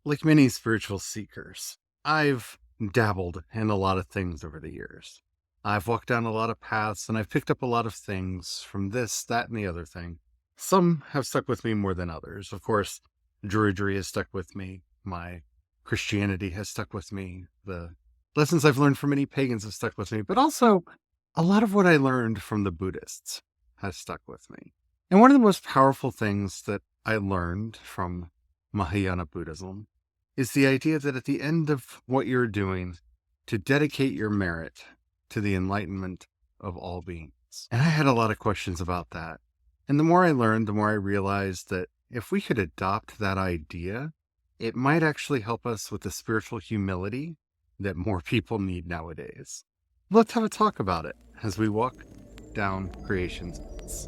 Like many spiritual seekers, I've dabbled in a lot of things over the years. I've walked down a lot of paths and I've picked up a lot of things from this, that, and the other thing. Some have stuck with me more than others. Of course, Druidry has stuck with me. My Christianity has stuck with me. The lessons I've learned from many pagans have stuck with me, but also a lot of what I learned from the Buddhists has stuck with me. And one of the most powerful things that I learned from Mahayana Buddhism is the idea that at the end of what you're doing, to dedicate your merit to the enlightenment of all beings. And I had a lot of questions about that. And the more I learned, the more I realized that if we could adopt that idea, it might actually help us with the spiritual humility that more people need nowadays. Let's have a talk about it as we walk down creation's paths.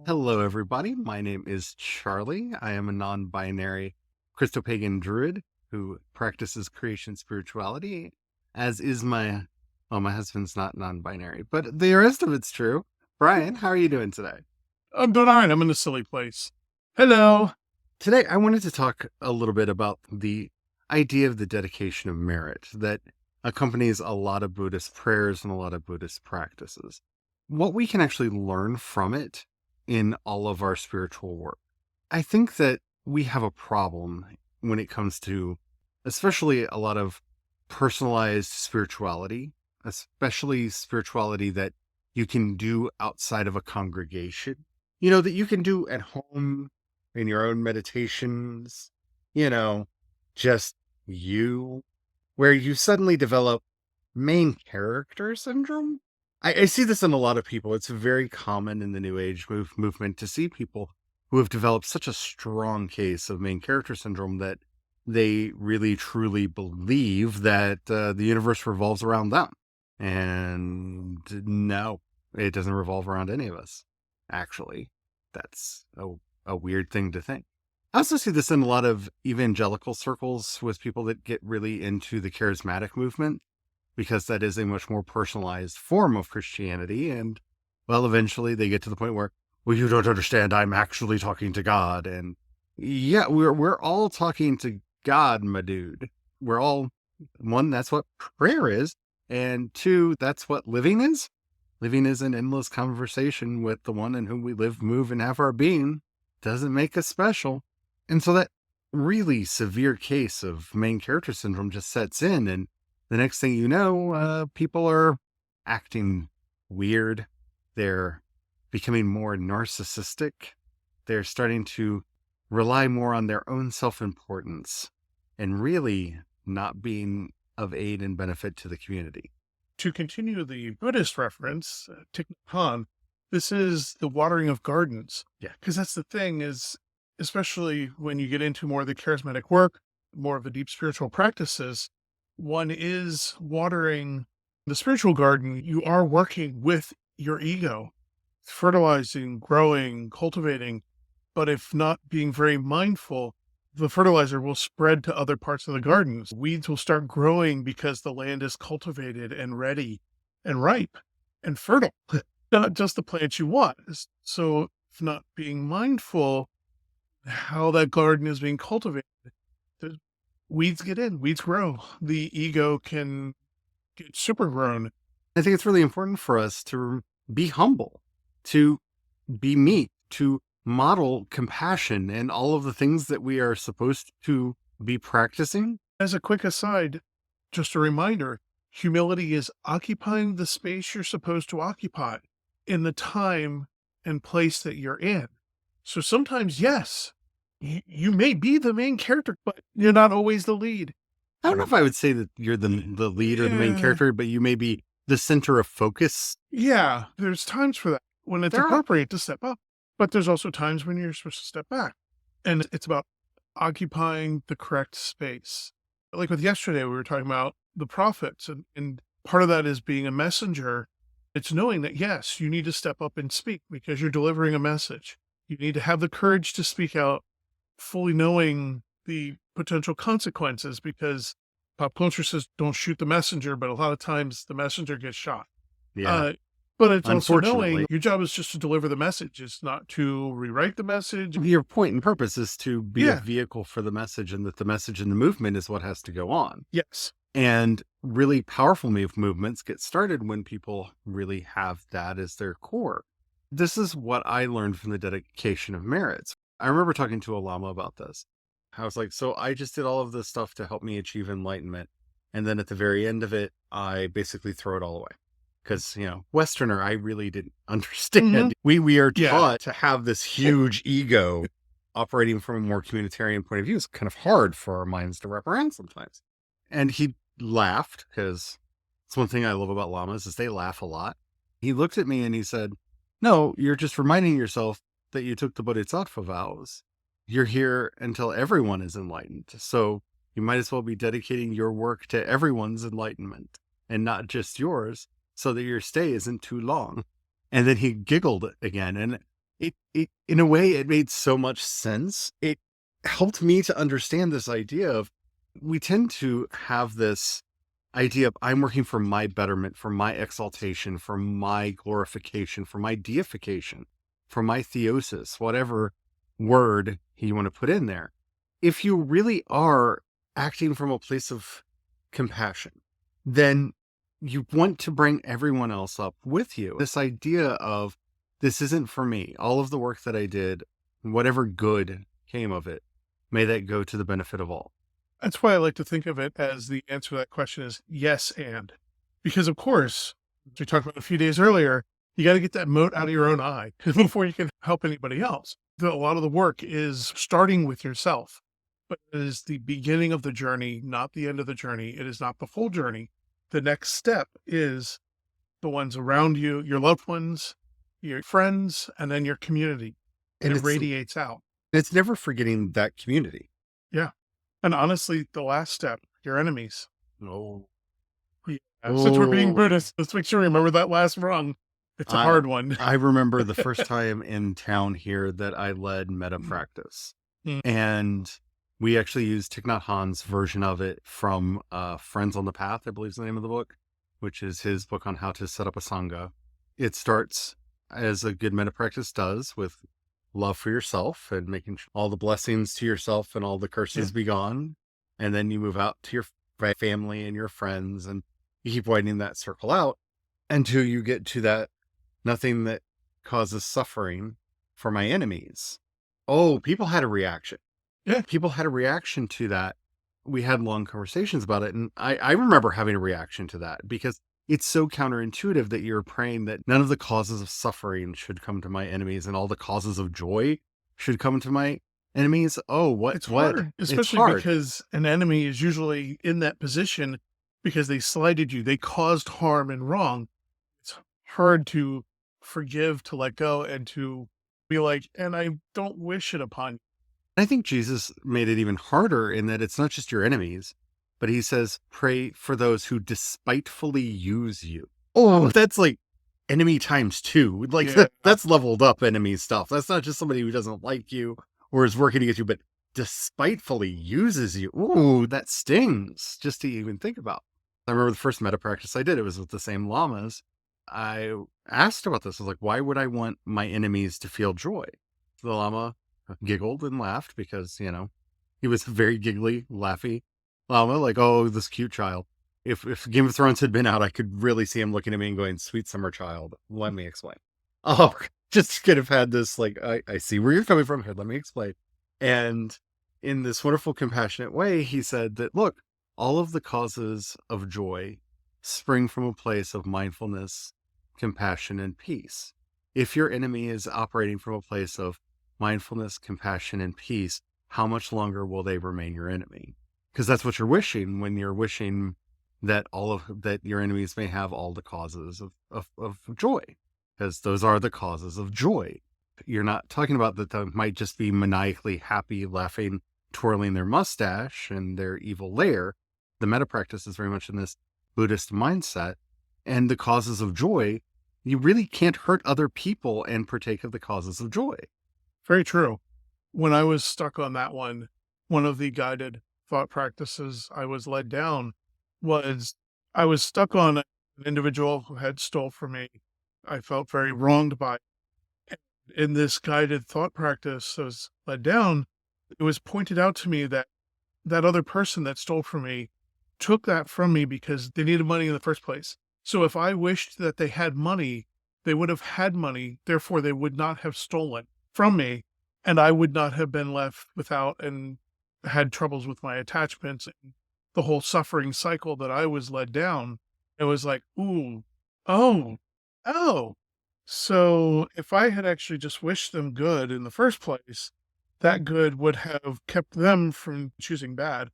Hello, everybody. My name is Charlie. I am a non-binary Christopagan Druid who practices creation spirituality, as is my husband's not non-binary, but the rest of it's true. Brian, how are you doing today? I'm doing all right. I'm in a silly place. Hello. Today, I wanted to talk a little bit about the idea of the dedication of merit that accompanies a lot of Buddhist prayers and a lot of Buddhist practices. What we can actually learn from it in all of our spiritual work. I think that we have a problem when it comes to, especially a lot of personalized spirituality, especially spirituality that you can do outside of a congregation, that you can do at home in your own meditations, just you, where you suddenly develop main character syndrome. I see this in a lot of people. It's very common in the New Age movement to see people who have developed such a strong case of main character syndrome that they really truly believe that the universe revolves around them. And no, it doesn't revolve around any of us. Actually, that's a weird thing to think. I also see this in a lot of evangelical circles with people that get really into the charismatic movement, because that is a much more personalized form of Christianity. And, well, eventually they get to the point where, well, you don't understand, I'm actually talking to God. And yeah, we're all talking to God, my dude. We're all, one, that's what prayer is. And two, that's what living is. Living is an endless conversation with the one in whom we live, move, and have our being. Doesn't make us special. And so that really severe case of main character syndrome just sets in, and the next thing you know, people are acting weird. They're becoming more narcissistic. They're starting to rely more on their own self-importance and really not being of aid and benefit to the community. To continue the Buddhist reference, Thich Nhat Hanh, this is the watering of gardens. Yeah. Because that's the thing is, especially when you get into more of the charismatic work, more of the deep spiritual practices, one is watering the spiritual garden. You are working with your ego, fertilizing, growing, cultivating. But if not being very mindful, the fertilizer will spread to other parts of the gardens. Weeds will start growing because the land is cultivated and ready and ripe and fertile, not just the plants you want. So if not being mindful how that garden is being cultivated, weeds get in, weeds grow. The ego can get super grown. I think it's really important for us to be humble, to be meek, to model compassion and all of the things that we are supposed to be practicing. As a quick aside, just a reminder, humility is occupying the space you're supposed to occupy in the time and place that you're in. So sometimes, yes, you may be the main character, but you're not always the lead. I don't know if I would say that you're the lead or the main character, but you may be the center of focus. Yeah, there's times for that when it's appropriate to step up, but there's also times when you're supposed to step back. And it's about occupying the correct space. Like with yesterday, we were talking about the prophets, and part of that is being a messenger. It's knowing that, yes, you need to step up and speak because you're delivering a message. You need to have the courage to speak out, fully knowing the potential consequences, because Pop culture says don't shoot the messenger, but a lot of times the messenger gets shot. Yeah. Uh, but it's also knowing Unfortunately, your job is just to deliver the message. It's not to rewrite the message. your point and purpose is to be a Yeah. vehicle for the message, and that the message and the movement is what has to go on. Yes. And really powerful movements get started when people really have that as their core. This is what I learned from the dedication of merits. I remember talking to a Lama about this. I was like, so I just did all of this stuff to help me achieve enlightenment. And then at the very end of it, I basically throw it all away. Because, Westerner, I really didn't understand. Mhm. We are Yeah. taught to have this huge ego operating from a more communitarian point of view. It's kind of hard for our minds to wrap around sometimes. And he laughed, because it's one thing I love about Lamas is they laugh a lot. He looked at me and he said, no, you're just reminding yourself that you took the Bodhisattva vows. You're here until everyone is enlightened. So you might as well be dedicating your work to everyone's enlightenment and not just yours, so that your stay isn't too long. And then he giggled again. And it in a way, it made so much sense. It helped me to understand this idea of, we tend to have this idea of, I'm working for my betterment, for my exaltation, for my glorification, for my deification, for my theosis, whatever word you want to put in there. If you really are acting from a place of compassion, then you want to bring everyone else up with you. This idea of, this isn't for me. All of the work that I did, whatever good came of it, may that go to the benefit of all. That's why I like to think of it as the answer to that question is yes and. Because, of course, as we talked about a few days earlier, you got to get that mote out of your own eye before you can help anybody else. A lot of the work is starting with yourself, but it is the beginning of the journey, not the end of the journey. It is not the full journey. The next step is the ones around you, your loved ones, your friends, and then your community. And it radiates out. It's never forgetting that community. Yeah. And honestly, the last step, your enemies. Oh. Yeah. Since we're being Buddhist, let's make sure we remember that last rung. It's a hard one. I remember the first time in town here that I led meta practice. And we actually used Thich Nhat Hanh's version of it from Friends on the Path, I believe is the name of the book, which is his book on how to set up a Sangha. It starts, as a good meta practice does, with love for yourself and making all the blessings to yourself and all the curses be gone. And then you move out to your family and your friends, and you keep widening that circle out until you get to that nothing that causes suffering for my enemies. Oh, people had a reaction. Yeah. People had a reaction to that. We had long conversations about it. And I remember having a reaction to that, because it's so counterintuitive that you're praying that none of the causes of suffering should come to my enemies and all the causes of joy should come to my enemies. Oh, what? It's hard, especially because an enemy is usually in that position because they slighted you. They caused harm and wrong. It's hard to forgive, to let go, and to be like, and I don't wish it upon you. I think Jesus made it even harder in that it's not just your enemies, but he says, pray for those who despitefully use you. Oh, that's like enemy times 2. Like that's leveled up enemy stuff. That's not just somebody who doesn't like you or is working against you, but despitefully uses you. Ooh, that stings just to even think about. I remember the first meta practice I did, it was with the same lamas. I asked about this. I was like, why would I want my enemies to feel joy? The lama giggled and laughed because, he was very giggly, laughy lama, like, oh, this cute child. If Game of Thrones had been out, I could really see him looking at me and going, sweet summer child, let me explain. Oh, just could have had this, like, I see where you're coming from here, let me explain. And in this wonderful, compassionate way, he said that, look, all of the causes of joy spring from a place of mindfulness, compassion, and peace. If your enemy is operating from a place of mindfulness, compassion, and peace, how much longer will they remain your enemy? Because that's what you're wishing when you're wishing that that your enemies may have all the causes of joy, because those are the causes of joy. You're not talking about that they might just be maniacally happy, laughing, twirling their mustache and their evil lair. The meta practice is very much in this Buddhist mindset, and the causes of joy, you really can't hurt other people and partake of the causes of joy. Very true. When I was stuck on that one of the guided thought practices I was led down was I was stuck on an individual who had stole from me. I felt very wronged by it. In this guided thought practice I was led down, it was pointed out to me that that other person that stole from me took that from me because they needed money in the first place. So if I wished that they had money, they would have had money, therefore they would not have stolen from me, and I would not have been left without and had troubles with my attachments and the whole suffering cycle that I was led down. It was like, ooh, oh, oh. So if I had actually just wished them good in the first place, that good would have kept them from choosing bad.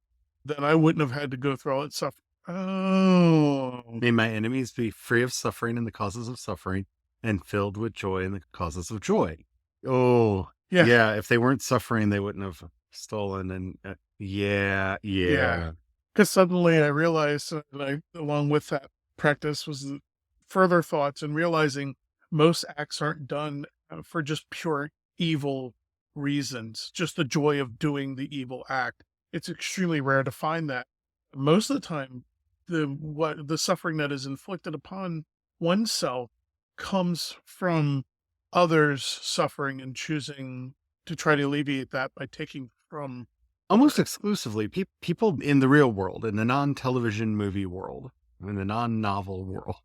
Then I wouldn't have had to go through all that suffering. Oh, May my enemies be free of suffering and the causes of suffering, and filled with joy and the causes of joy. Oh, yeah, yeah. If they weren't suffering, they wouldn't have stolen. And yeah. yeah. Because suddenly I realized, along with that practice, was the further thoughts and realizing most acts aren't done for just pure evil reasons, just the joy of doing the evil act. It's extremely rare to find that. Most of the time, the suffering that is inflicted upon oneself comes from others suffering and choosing to try to alleviate that by taking from Almost exclusively, people in the real world, in the non-television movie world, in the non-novel world,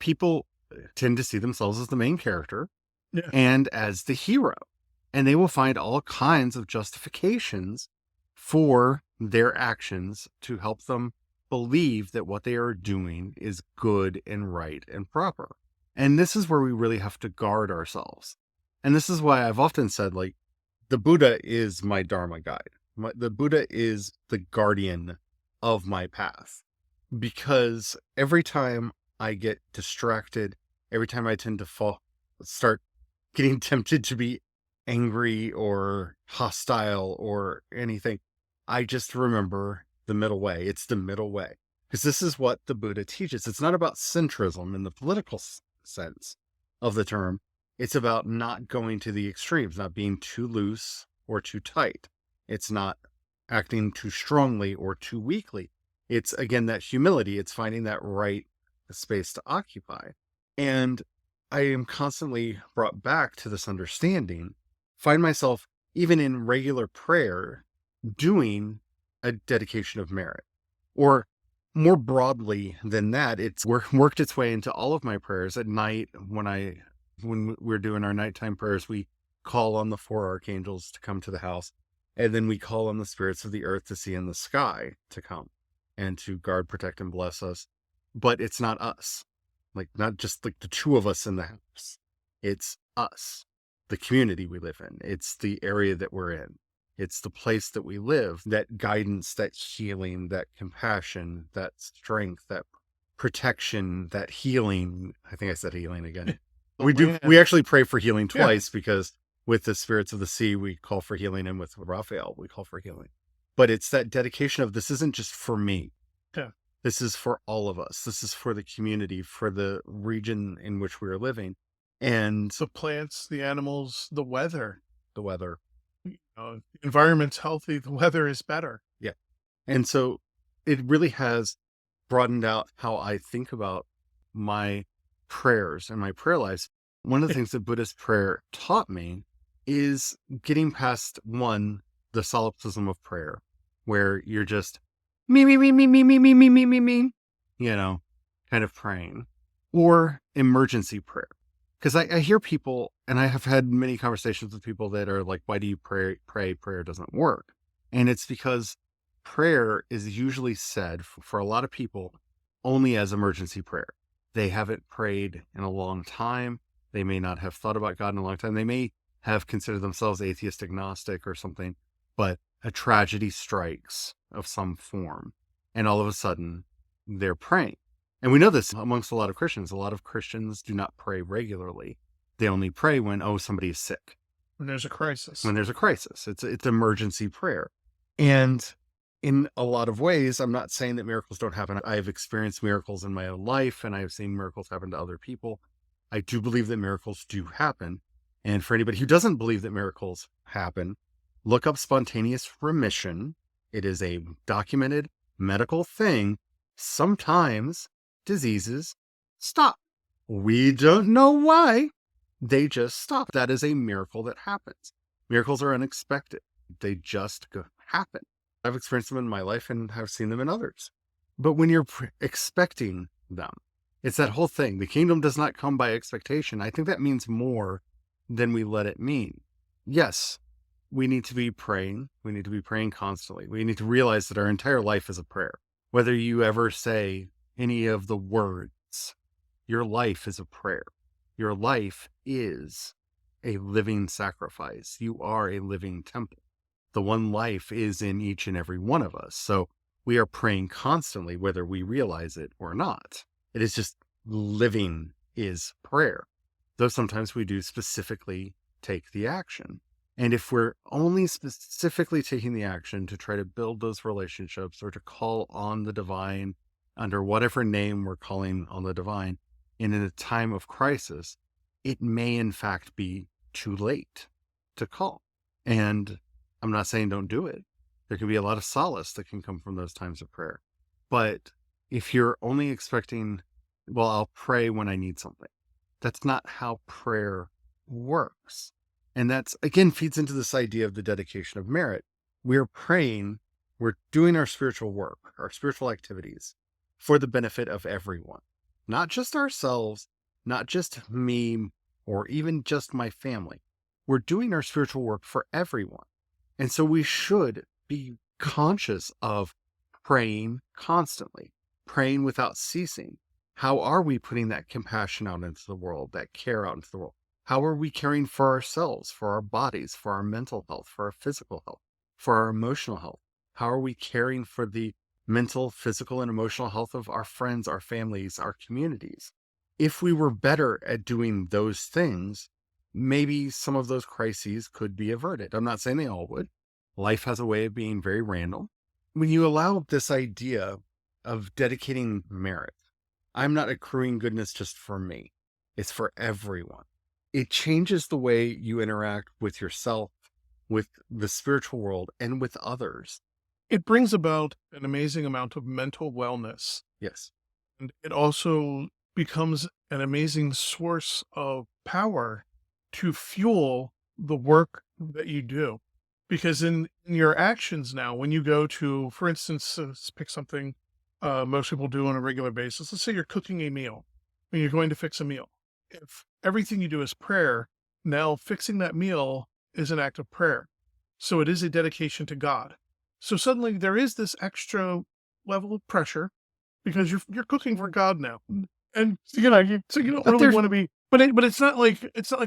people tend to see themselves as the main character yeah, and as the hero. And they will find all kinds of justifications for their actions to help them believe that what they are doing is good and right and proper. And this is where we really have to guard ourselves. And this is why I've often said, like, the Buddha is my Dharma guide. The Buddha is the guardian of my path, because every time I get distracted, every time I tend to start getting tempted to be angry or hostile or anything, I just remember the middle way. It's the middle way, because this is what the Buddha teaches. It's not about centrism in the political sense of the term. It's about not going to the extremes, not being too loose or too tight. It's not acting too strongly or too weakly. It's, again, that humility. It's finding that right space to occupy. And I am constantly brought back to this understanding, find myself, even in regular prayer, doing a dedication of merit. Or more broadly than that, it's worked its way into all of my prayers at night. When we're doing our nighttime prayers, we call on the 4 archangels to come to the house. And then we call on the spirits of the earth, the sea, and the sky to come and to guard, protect, and bless us. But it's not us. Like, not just like the 2 of us in the house. It's us, the community we live in. It's the area that we're in. It's the place that we live, that guidance, that healing, that compassion, that strength, that protection, that healing. I think I said healing again. We actually pray for healing twice, because with the spirits of the sea, we call for healing, and with Raphael, we call for healing. But it's that dedication of, this isn't just for me. Yeah. This is for all of us. This is for the community, for the region in which we are living. And the plants, the animals, the weather. The weather. The environment's healthy, the weather is better. Yeah. And so it really has broadened out how I think about my prayers and my prayer lives. One of the things that Buddhist prayer taught me is getting past, one, the solipsism of prayer, where you're just me, kind of praying, or emergency prayer. Because I hear people, and I have had many conversations with people that are like, why do you pray? Prayer doesn't work. And it's because prayer is usually said for a lot of people only as emergency prayer. They haven't prayed in a long time. They may not have thought about God in a long time. They may have considered themselves atheist, agnostic, or something, but a tragedy strikes of some form, and all of a sudden they're praying. And we know this amongst a lot of Christians. A lot of Christians do not pray regularly. They only pray when, somebody is sick. When there's a crisis. It's emergency prayer. And in a lot of ways, I'm not saying that miracles don't happen. I have experienced miracles in my own life, and I have seen miracles happen to other people. I do believe that miracles do happen. And for anybody who doesn't believe that miracles happen, look up spontaneous remission It is a documented medical thing. Sometimes diseases stop. We don't know why. They just stop. That is a miracle that happens. Miracles are unexpected. They just happen. I've experienced them in my life and have seen them in others. But when you're expecting them, it's that whole thing. The kingdom does not come by expectation. I think that means more than we let it mean. Yes, we need to be praying. We need to be praying constantly. We need to realize that our entire life is a prayer. Whether you ever say any of the words, your life is a prayer. Your life is a living sacrifice. You are a living temple. The one life is in each and every one of us. So we are praying constantly, whether we realize it or not. It is just living is prayer. Though sometimes we do specifically take the action. And if we're only specifically taking the action to try to build those relationships or to call on the divine under whatever name we're calling on the divine, and in a time of crisis, it may in fact be too late to call. And I'm not saying don't do it. There can be a lot of solace that can come from those times of prayer. But if you're only expecting, well, I'll pray when I need something, that's not how prayer works. And that's, again, feeds into this idea of the dedication of merit. We're praying, we're doing our spiritual work, our spiritual activities for the benefit of everyone, not just ourselves, not just me, or even just my family. We're doing our spiritual work for everyone. And so we should be conscious of praying constantly, praying without ceasing. How are we putting that compassion out into the world, that care out into the world? How are we caring for ourselves, for our bodies, for our mental health, for our physical health, for our emotional health? How are we caring for the mental, physical, and emotional health of our friends, our families, our communities? If we were better at doing those things, maybe some of those crises could be averted. I'm not saying they all would. Life has a way of being very random. When you allow this idea of dedicating merit, I'm not accruing goodness just for me. It's for everyone. It changes the way you interact with yourself, with the spiritual world, and with others. It brings about an amazing amount of mental wellness. Yes. And it also becomes an amazing source of power to fuel the work that you do. Because in your actions now, when you go to, for instance, let's pick something most people do on a regular basis. Let's say you're cooking a meal, when you're going to fix a meal. If everything you do is prayer, now fixing that meal is an act of prayer. So it is a dedication to God. So suddenly there is this extra level of pressure because you're cooking for God now. And so you don't But really there's want to be, but it's not like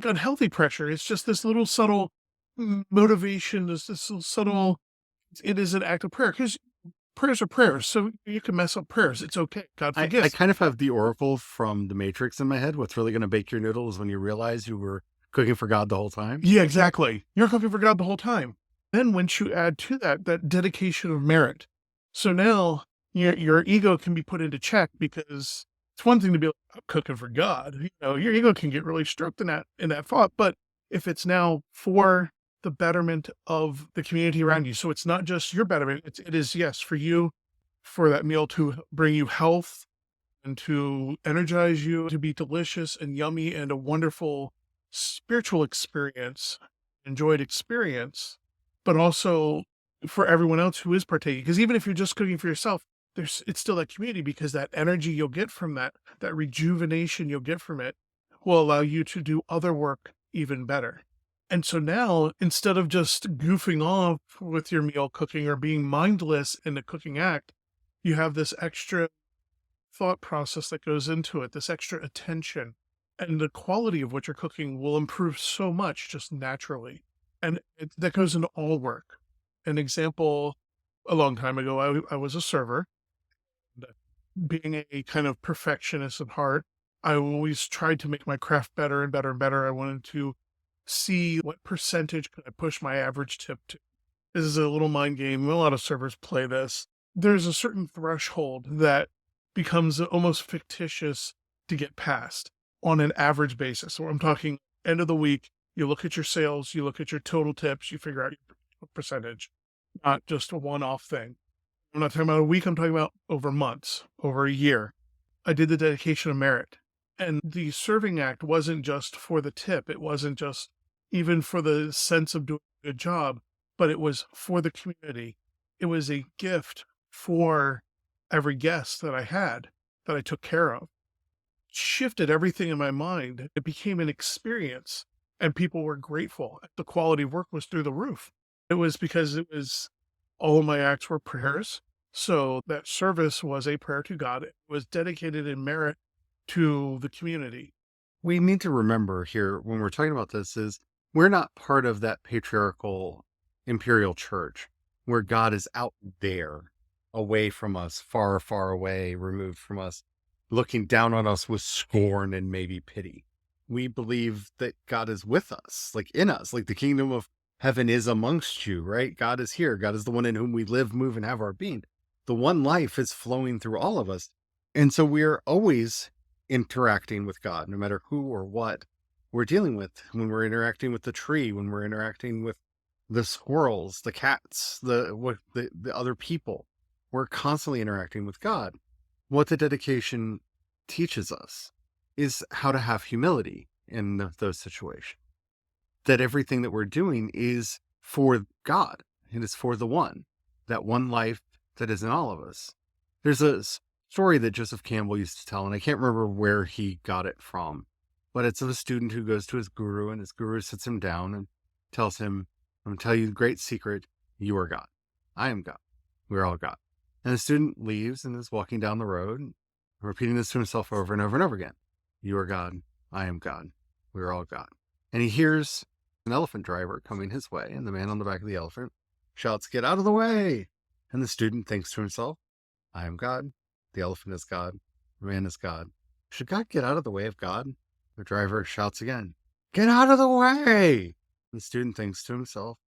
unhealthy pressure. It's just this little subtle motivation, this little subtle, it is an act of prayer because prayers are prayers. So you can mess up prayers. It's okay. God I forgives. kind of have the oracle from the Matrix in my head. What's really going to bake your noodles when you realize you were cooking for God the whole time? Yeah, exactly. You're cooking for God the whole time. Then once you add to that dedication of merit, so now your ego can be put into check because it's one thing to be like, I'm cooking for God. Your ego can get really stroked in that thought. But if it's now for the betterment of the community around you, so it's not just your betterment, it is, yes, for you, for that meal to bring you health and to energize you, to be delicious and yummy and a wonderful spiritual experience, enjoyed experience, but also for everyone else who is partaking. Because even if you're just cooking for yourself, it's still that community because that energy you'll get from that rejuvenation you'll get from it will allow you to do other work even better. And so now, instead of just goofing off with your meal cooking or being mindless in the cooking act, you have this extra thought process that goes into it, this extra attention, and the quality of what you're cooking will improve so much just naturally. And that goes into all work. An example, a long time ago, I was a server. Being a kind of perfectionist at heart, I always tried to make my craft better and better and better. I wanted to see what percentage could I push my average tip to. This is a little mind game. A lot of servers play this. There's a certain threshold that becomes almost fictitious to get past on an average basis. So I'm talking end of the week, you look at your sales, you look at your total tips, you figure out your percentage. not just a one-off thing. I'm not talking about a week, I'm talking about over months, over a year. I did the dedication of merit. And the serving act wasn't just for the tip. It wasn't just even for the sense of doing a good job, but it was for the community. It was a gift for every guest that I had that I took care of. Shifted everything in my mind. It became an experience, and people were grateful. The quality of work was through the roof. It was because it was all of my acts were prayers. So that service was a prayer to God. It was dedicated in merit to the community. We need to remember here when we're talking about this is we're not part of that patriarchal imperial church where God is out there away from us, far, far away, removed from us, looking down on us with scorn and maybe pity. We believe that God is with us, like in us, like the kingdom of heaven is amongst you, right? God is here. God is the one in whom we live, move, and have our being. The one life is flowing through all of us. And so we're always interacting with God, no matter who or what we're dealing with. When we're interacting with the tree, when we're interacting with the squirrels, the cats, the other people, we're constantly interacting with God. What the dedication teaches us is how to have humility in those situations. That everything that we're doing is for God. It is for the one, that one life that is in all of us. There's a story that Joseph Campbell used to tell, and I can't remember where he got it from, but it's of a student who goes to his guru, and his guru sits him down and tells him, I'm going to tell you the great secret. You are God. I am God. We're all God. And the student leaves and is walking down the road, repeating this to himself over and over and over again. You are God. I am God. We are all God. And he hears an elephant driver coming his way, and the man on the back of the elephant shouts, get out of the way. And the student thinks to himself, I am God. The elephant is God. The man is God. Should God get out of the way of God? The driver shouts again, get out of the way. And the student thinks to himself,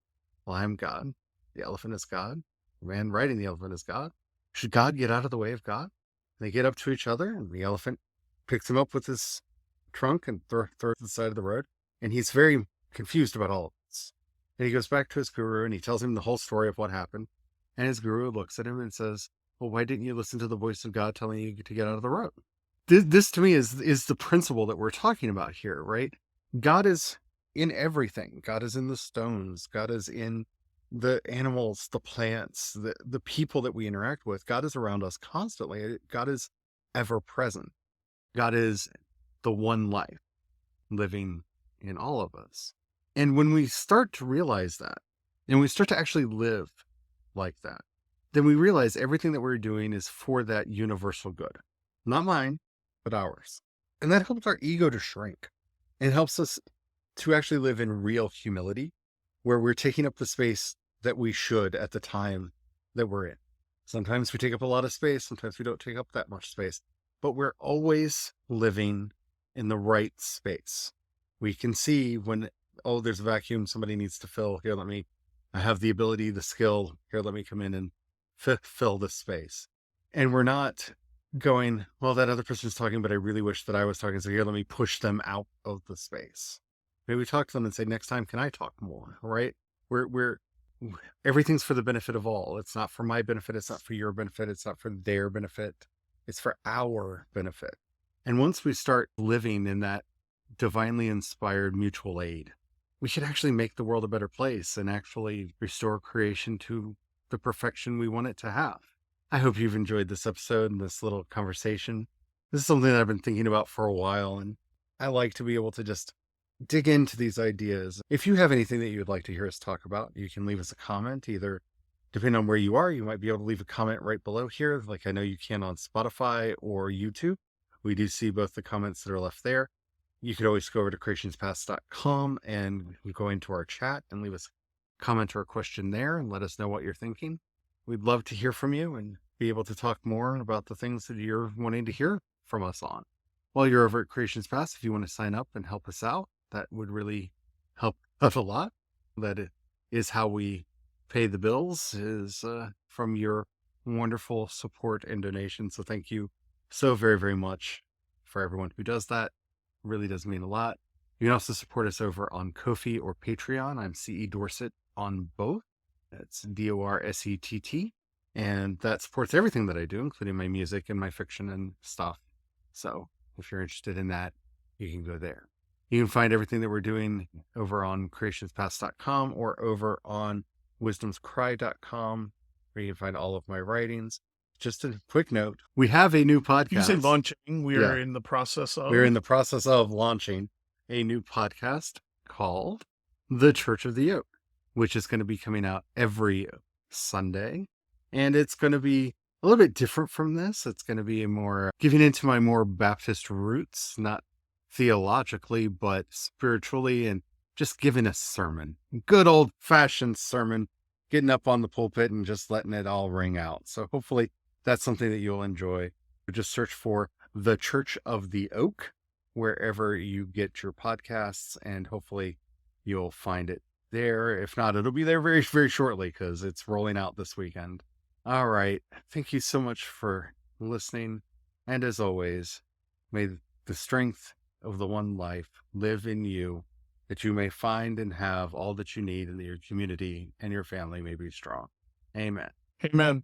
well, I am God. The elephant is God. The man riding the elephant is God. Should God get out of the way of God? They get up to each other, and the elephant picks him up with his trunk and throws it to the side of the road. And he's very confused about all of this. And he goes back to his guru, and he tells him the whole story of what happened. And his guru looks at him and says, well, why didn't you listen to the voice of God telling you to get out of the road? This to me is the principle that we're talking about here, right? God is in everything. God is in the stones. God is in the animals, the plants, the people that we interact with. God is around us constantly. God is ever present. God is the one life living in all of us. And when we start to realize that, and we start to actually live like that, then we realize everything that we're doing is for that universal good. Not mine, but ours. And that helps our ego to shrink. It helps us to actually live in real humility, where we're taking up the space that we should at the time that we're in. Sometimes we take up a lot of space, sometimes we don't take up that much space, but we're always living in the right space. We can see when, oh, there's a vacuum somebody needs to fill. Here, I have the ability, the skill. Here, let me come in and fill this space. And we're not going, well, that other person's talking, but I really wish that I was talking. So here, let me push them out of the space. Maybe we talk to them and say, next time, can I talk more? Right? We're everything's for the benefit of all. It's not for my benefit. It's not for your benefit. It's not for their benefit. It's for our benefit. And once we start living in that divinely inspired mutual aid, we should actually make the world a better place and actually restore creation to the perfection we want it to have. I hope you've enjoyed this episode and this little conversation. This is something that I've been thinking about for a while, and I like to be able to just dig into these ideas. If you have anything that you would like to hear us talk about, you can leave us a comment. Either, depending on where you are, you might be able to leave a comment right below here, like I know you can on Spotify or YouTube. We do see both the comments that are left there. You could always go over to creationspast.com and go into our chat and leave us a comment or a question there and let us know what you're thinking. We'd love to hear from you and be able to talk more about the things that you're wanting to hear from us on. While you're over at Creations Past, if you want to sign up and help us out, that would really help us a lot. That is how we pay the bills, is from your wonderful support and donation. So thank you so very, very much for everyone who does that. It really does mean a lot. You can also support us over on Ko-fi or Patreon. I'm CE Dorset on both. That's DORSETT. And that supports everything that I do, including my music and my fiction and stuff. So if you're interested in that, you can go there. You can find everything that we're doing over on creationspast.com or over on wisdomscry.com, where you can find all of my writings. Just a quick note, we have a new podcast. You say launching. We're Yeah. in the process of. We're in the process of launching a new podcast called The Church of the Oak, which is going to be coming out every Sunday. And it's going to be a little bit different from this. It's going to be more giving into my more Baptist roots, not theologically, but spiritually, and just giving a sermon. Good old fashioned sermon, getting up on the pulpit and just letting it all ring out. So hopefully that's something that you'll enjoy. Just search for The Church of the Oak wherever you get your podcasts, and hopefully you'll find it there. If not, it'll be there very, very shortly because it's rolling out this weekend. All right. Thank you so much for listening. And as always, may the strength of the one life live in you, that you may find and have all that you need, and that your community and your family may be strong. Amen. Amen.